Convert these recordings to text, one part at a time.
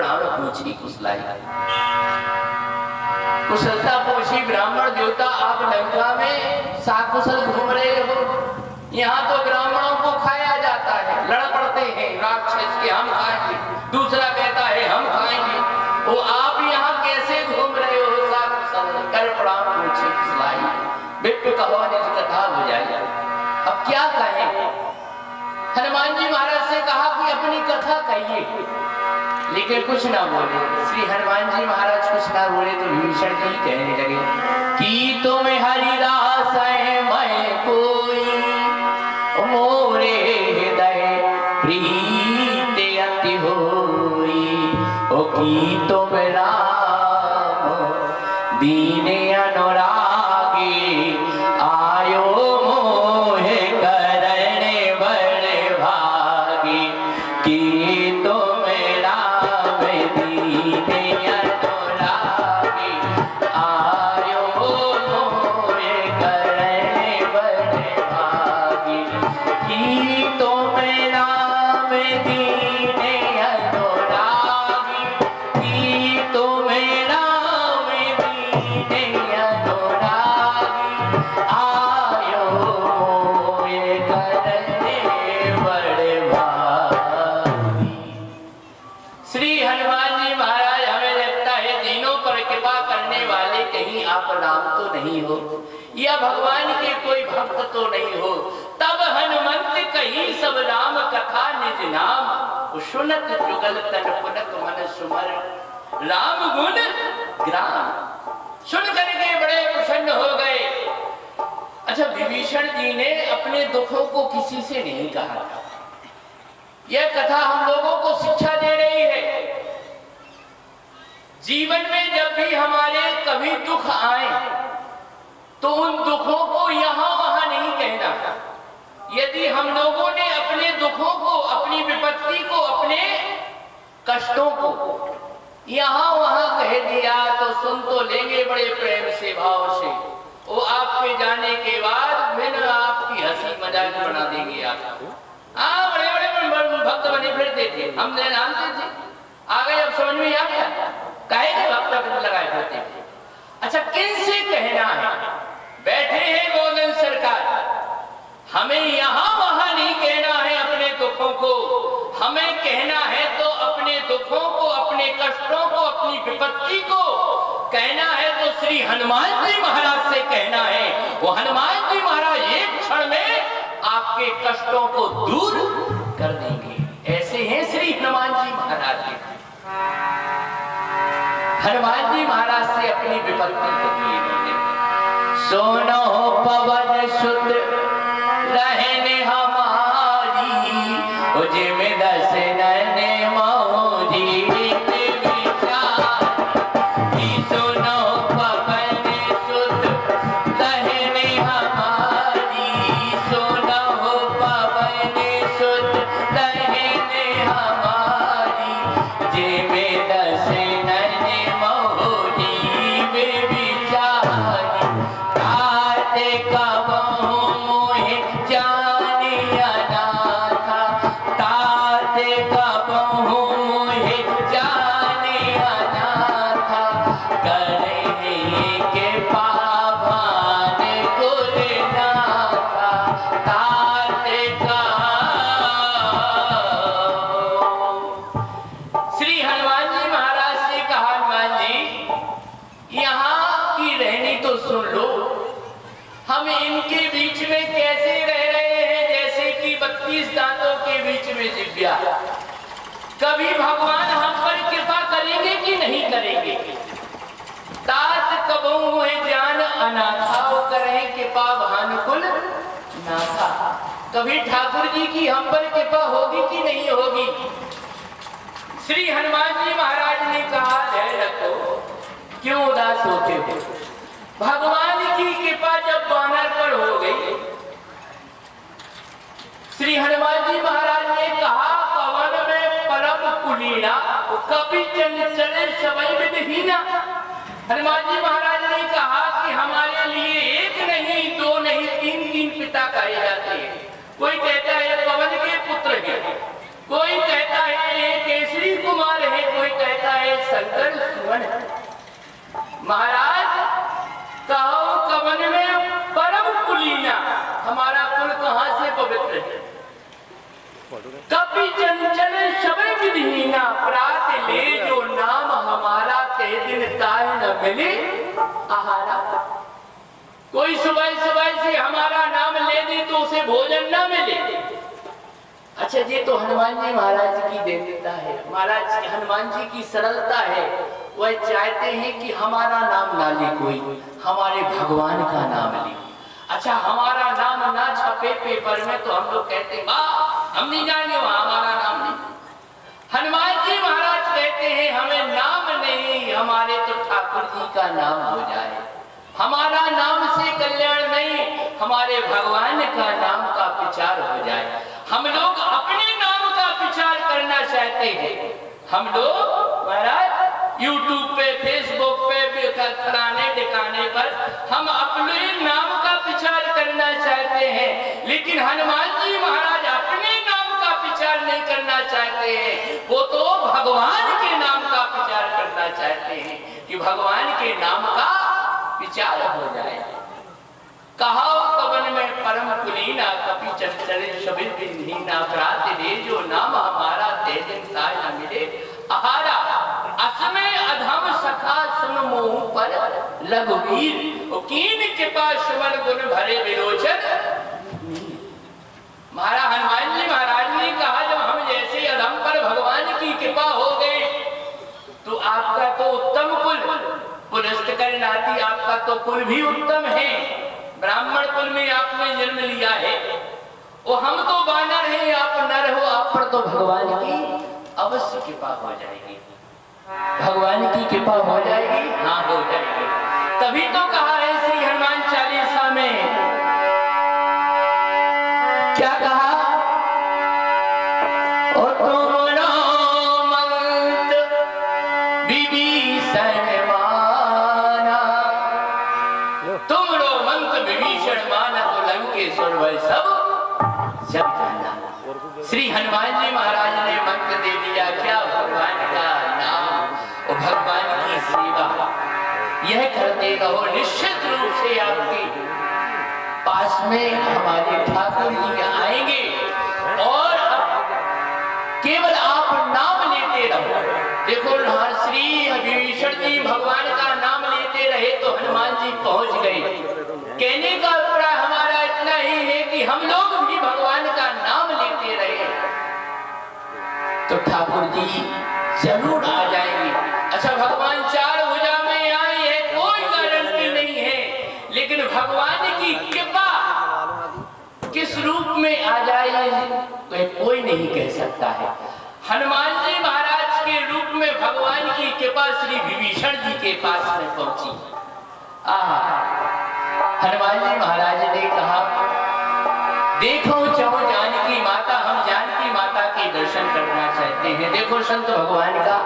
प्रणाम पूछी कुशलाई। कुशलता पूछी, ब्राह्मण देवता आप लंका में साकुशल घूम रहे हो, यहाँ तो ब्राह्मणों को खाया जाता है, लड़ पड़ते हैं राक्षस के, हम खाएंगे, दूसरा कहता है हम खाएंगे, वो आप यहाँ कैसे घूम रहे हो साकुशल? कर प्रणाम पूछी कुशलाई। बिट्टू कहो निज कथा हो जाए, अब क्या कहें? हनुमान जी महाराज से कहा कि अपनी कथा कहिए, लेकिन कुछ ना बोले। श्री हनुमान जी महाराज कुछ ना बोले तो विभीषण जी कहने लगे कि तुम हरिदास है मैं कोई, मोरे हृदय प्रीत अति होई, ओ की तुम राम दीन अनुरागी, आयो मोहे करने बड़े भागी, की तुम राम दीन अनुरागी, आयो मोहे करने बड़े भागी, की तुम राम दीन अनुरागी, की तुम राम दीन अनुरागी, आयो मोहे करने बड़े भागी। श्री हनुमान जी महाराज, हमें लगता है दीनों पर कृपा करने वाले कहीं आप राम तो नहीं हो, या भगवान के कोई भक्त तो नहीं हो। तब हनुमंत कही सब राम कथा निज नाम, सुनत जुगल तन पुनक मन सुमर, राम गुण ग्राम। सुन करके बड़े प्रसन्न हो गए। अच्छा, विभीषण जी ने अपने दुखों को किसी से नहीं कहा। यह कथा हम लोगों को शिक्षा दे रही है, जीवन में जब भी हमारे कभी दुख आए तो उन दुखों को यहां वहां नहीं कहना। यदि हम लोगों ने अपने दुखों को, अपनी विपत्ति को, अपने कष्टों को यहां वहां कह दिया तो सुन तो लेंगे बड़े प्रेम से, भाव से, वो आपके जाने के बाद फिर आपकी हंसी मजाक बना देंगे आपको। बड़े बड़े भक्त बने फिरते थे, हम जानते थे, आगे अब समझ में आ गया काहे के भक्त लगाए फिरते थे। अच्छा, किनसे कहना है? बैठे हैं गोविंद सरकार, हमें यहां वहां नहीं कहना है अपने दुखों को, हमें कहना है तो अपने दुखों को, अपने कष्टों को, अपनी विपत्ति को कहना है तो श्री हनुमान जी महाराज से कहना है। वो हनुमान जी महाराज एक क्षण में आपके कष्टों को दूर कर देंगे। ऐसे हैं श्री हनुमान जी महाराज जी। हनुमान जी महाराज से अपनी विपत्ति कही इन्होंने, सोनो पवन सुत रहने हमारी, जिम दस नैने मौजी विचारी, सोनो पवन सुत रहने हमारी, सोनो पवन सुत रहने हमारी, जिम दस नैने मौजी विचारी, ताते कबहु मोहे जानिया नाथा, ताते कबहु मोहे जानिया नाथा, करे के पावन कुल नाथा, ताते श्री हनुमान जी महाराज से कहा, हनुमान जी यहाँ की रहनी तो सुन लो, हम इनके बीच में कैसे रह रहे हैं जैसे कि 32 दांतों के बीच में जिब्या। कभी भगवान हम पर कृपा करेंगे कि नहीं करेंगे? तात कबहु हुए ज्ञान अनाथा, करें कृपा भानुकुल नाथा। कभी ठाकुर जी की हम पर कृपा होगी कि नहीं होगी? श्री हनुमान जी महाराज ने कहा, जय रखो, क्यों उदास होते हो? भगवान की कृपा जब वानर पर हो गई, श्री हनुमान जी महाराज ने कहा, पवन में परम कुलीना, कभी चंचल समय विधहीना। हनुमान जी महाराज ने कहा कि हमारे लिए एक नहीं, दो नहीं, तीन पिता कहे जाते हैं। कोई कहता है पवन के पुत्र है, कोई कहता है केसरी कुमार है, कोई कहता शंकर सुवन। महाराज कहो कवन में परम कुलीना, हमारा कुल कहां से पवित्र है। कपि चंचल शबै विधीना, प्रात ले जो नाम हमारा, ते दिन ताय न मिले आहारा। कोई सुबह सुबह से हमारा नाम ले दे तो उसे भोजन न मिले। अच्छा जी, तो हनुमान जी महाराज की देवता है, महाराज हनुमान जी की सरलता है। वह चाहते हैं कि हमारा नाम ना ले कोई, हमारे भगवान का नाम ले। अच्छा, हमारा नाम ना छपे पेपर में तो हम लोग कहते वाह हम नहीं जाएंगे वहां, हमारा नाम नहीं। हनुमान जी महाराज कहते हैं हमें नाम नहीं, हमारे तो ठाकुर जी का नाम हो जाए। हमारा नाम से कल्याण नहीं, हमारे भगवान का नाम का विचार हो जाए। हम लोग अपने नाम का विचार करना चाहते हैं। हम लोग महाराज YouTube पे, फेसबुक पे, फलाने ठिकाने पर हम अपने नाम का विचार करना चाहते हैं, लेकिन हनुमान जी महाराज अपने नाम का विचार नहीं करना चाहते हैं। वो तो भगवान के नाम का विचार करना चाहते हैं कि भगवान के नाम का विचार हो जाए। कहा कवन में परम कुलीना, कपि चंचल शबै विधीना, प्रात ले जो नाम हमारा, ते दिन ताय न मिले आहारा। असमय अधम सखा सुन मोह पर लघुवीर, कीन कृपा सुमन गुण भरे विलोचन। महाराज हनुमान जी महाराज ने कहा जब हम जैसे अधम पर भगवान की कृपा हो गई तो आपका तो उत्तम कुल, पुनस्त कर नाती आपका तो कुल भी उत्तम है। ब्राह्मण कुल में आपने जन्म लिया है, और हम तो वानर हैं, आप नर हो, आप पर तो भगवान की अवश्य कृपा हो जाएगी। भगवान की कृपा हो जाएगी, हाँ हो जाएगी। तभी तो कहा है श्री हनुमान चालीसा में, क्या कहा? और तुमरो मंत विभीषण माना, तुमरो मंत विभीषण माना, तो लंकेश्वर वह सब जब जाना। श्री हनुमान जी महाराज ने मंत्र दे दिया, क्या? भगवान का नाम और भगवान की सेवा यह करते रहो, निश्चित रूप से आपके पास में हमारे ठाकुर जी आएंगे। और केवल आप नाम लेते रहो। देखो श्री विभीषण जी भगवान का नाम लेते रहे तो हनुमान जी पहुंच गए। कहने का अभिप्राय हमारा इतना ही है कि हम लोग भी भगवान का नाम लेते रहे तो ठाकुर जी जरूर आ जाएंगे। अच्छा, भगवान चार भुजा में आए हैं, कोई गारंटी नहीं है, लेकिन भगवान की कृपा किस रूप में आ जाए कोई नहीं कह सकता है। हनुमान जी महाराज के रूप में भगवान की कृपा श्री विभीषण जी के पास में पहुंची। हनुमान जी महाराज ने कहा, देखो चहो जानकी माता, हम जानकी माता के दर्शन करना चाहते हैं। देखो संत भगवान का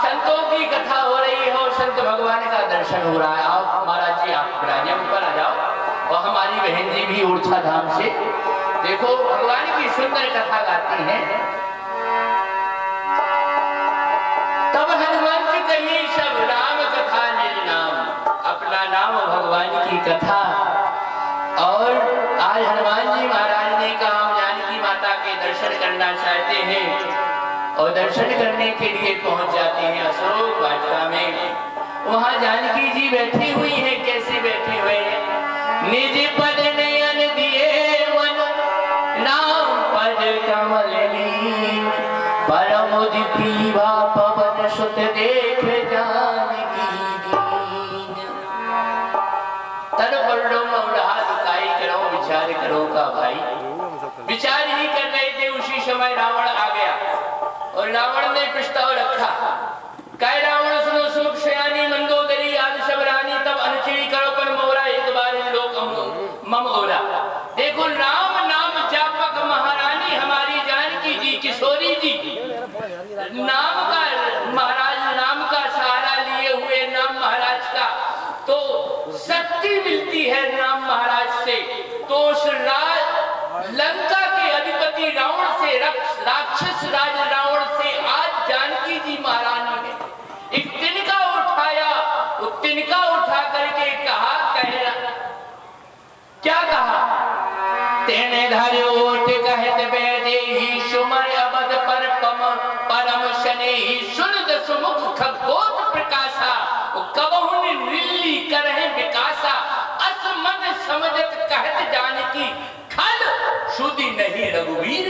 संतों की कथा हो रही हो, संत भगवान का दर्शन हो रहा है। आप महाराज जी आप राजम पर आ जाओ, और हमारी बहन जी भी ऊर्जा धाम से देखो भगवान की सुंदर कथा गाती हैं। तब हनुमान जी कहिए सब राम कथा निज नाम, अपना नाम भगवान की कथा। और आज हनुमान जी महाराज ने कहा हम जानकी माता के दर्शन करना चाहते हैं, और दर्शन करने के लिए पहुंच जाते हैं अशोक वाटिका में। वहां जानकी जी बैठी हुई है। कैसे बैठी हुई है? निज पद नयन दिए मन, नाम पद कमल लीन, परम दीपा पवन सुत देख जानकी दीन। तन वर्णो मौढ़ा दुकाई करो, विचार करो का भाई। विचार ही कर रहे थे, उसी समय रावण आ गया और रावण ने प्रस्ताव रखा। कह रावण सुनो सुमुख शयानी मंदोदरी आदि सब रानी, तब अनुचिरी करो पर मोरा, एक बार इन लोग मम ओरा। देखो राम नाम जापक महारानी हमारी जानकी जी, किशोरी जी नाम का महाराज, नाम का सहारा लिए हुए नाम महाराज का, तो शक्ति मिलती है नाम महाराज से। तो उस लंका के अधिपति रावण से, राक्षस राज रावण से आज जानकी जी महारानी है। सने ही सुन दसमुख खगोत प्रकाशा, कबहुन नीली करहि विकासा, अस मन समझत कहत जानकी, खल सुधि नहीं रघुवीर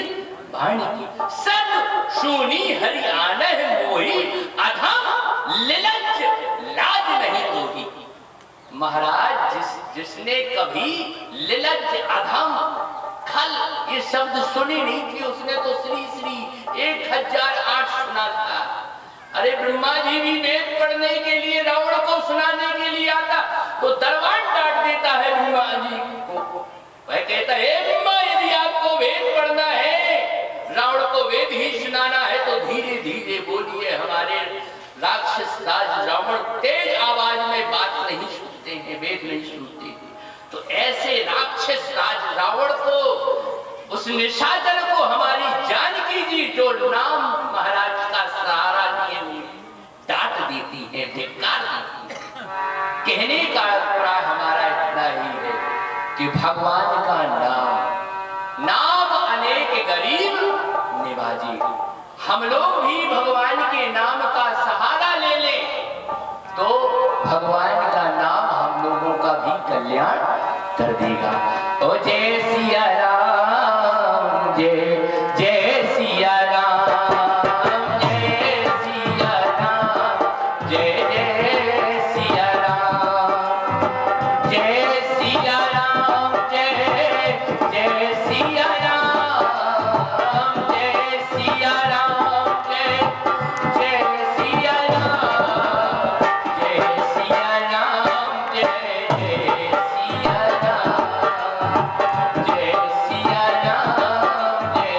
बाणकी, सब सुनी हरि आनह मोही, अधम लिलज्ज लाज नहीं तोही। महाराज जिसने कभी लिलज्ज अधम खल ये शब्द सुनी नहीं थी, उसने तो श्री श्री 1008 सुना था। अरे ब्रह्मा जी भी वेद पढ़ने के लिए रावण को सुनाने के लिए आता तो दरबार डांट देता है ब्रह्मा जी को। वह कहता है ब्रह्मा यदि आपको वेद पढ़ना है, रावण को वेद ही सुनाना है तो धीरे धीरे बोलिए। हमारे राक्षस राज रावण तेज आवाज में बात नहीं सुनते हैं, वेद नहीं सुनते हैं। तो ऐसे राक्षस राज रावण को, उस निशाचर को हमारी जानकी जी जो नाम महाराज का सहारा लिए हुए डांट देती है, धिक्कार देती है। कहने का अभिप्राय हमारा इतना ही है कि भगवान का नाम अनेक गरीब निभाजी। हम लोग भी भगवान के नाम का सहारा ले लें तो भगवान का नाम हम लोगों का भी कल्याण कर देगा। ओ जय सिया राम, जय जय सिया राम, जय सिया राम, जय जय सिया राम, जय सिया राम, जय जय सिया राम, जय सिया राम, जय जय सिया राम, जय सिया राम, जय जय सिया राम, जय सिया राम, जय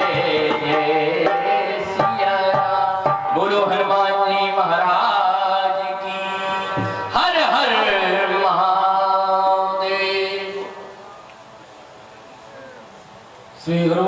जय सिया राम। बोलो हनुमान जी महाराज।